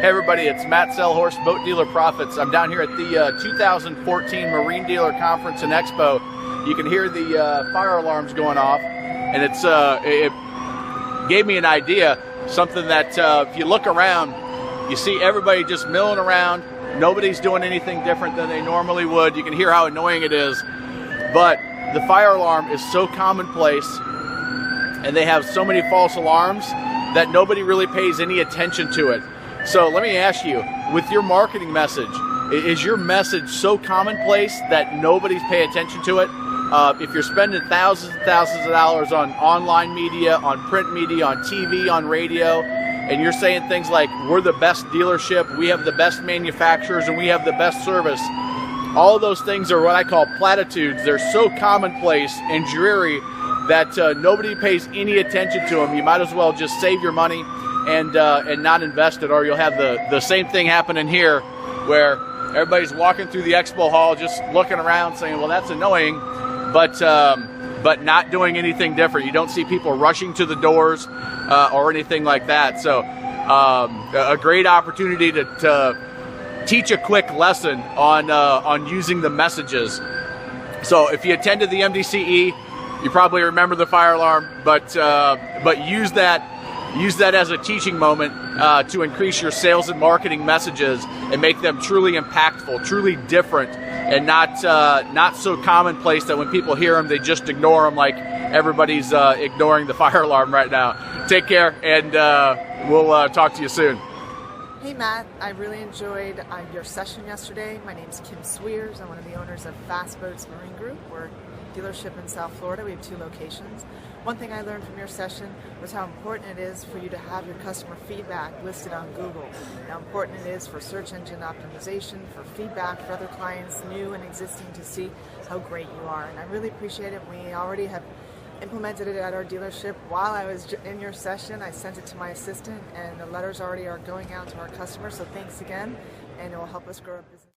Hey everybody, it's Matt Sellhorst, Boat Dealer Profits. I'm down here at the 2014 Marine Dealer Conference and Expo. You can hear the fire alarms going off, and it gave me an idea, something that if you look around, you see everybody just milling around. Nobody's doing anything different than they normally would. You can hear how annoying it is, but the fire alarm is so commonplace, and they have so many false alarms that nobody really pays any attention to it. So let me ask you, with your marketing message, is your message so commonplace that nobody's paying attention to it? If you're spending thousands and thousands of dollars on online media, on print media, on TV, on radio, and you're saying things like, we're the best dealership, we have the best manufacturers, and we have the best service, all of those things are what I call platitudes. They're so commonplace and dreary that nobody pays any attention to them. You might as well just save your money and not invest it, or you'll have the same thing happening here, where everybody's walking through the expo hall just looking around saying, well, that's annoying, but not doing anything different. You don't see people rushing to the doors or anything like that. So a great opportunity to teach a quick lesson on using the messages. So if you attended the MDCE, you probably remember the fire alarm, but use that as a teaching moment to increase your sales and marketing messages and make them truly impactful, truly different, and not so commonplace that when people hear them, they just ignore them like everybody's ignoring the fire alarm right now. Take care, and we'll talk to you soon. Hey Matt, I really enjoyed your session yesterday. My name's Kim Sweers. I'm one of the owners of Fast Boats Marine Group. We're a dealership in South Florida. We have 2 locations. One thing I learned from your session was how important it is for you to have your customer feedback listed on Google. How important it is for search engine optimization, for feedback for other clients, new and existing, to see how great you are. And I really appreciate it. We already have implemented it at our dealership. While I was in your session, I sent it to my assistant, and the letters already are going out to our customers. So thanks again, and it will help us grow our business.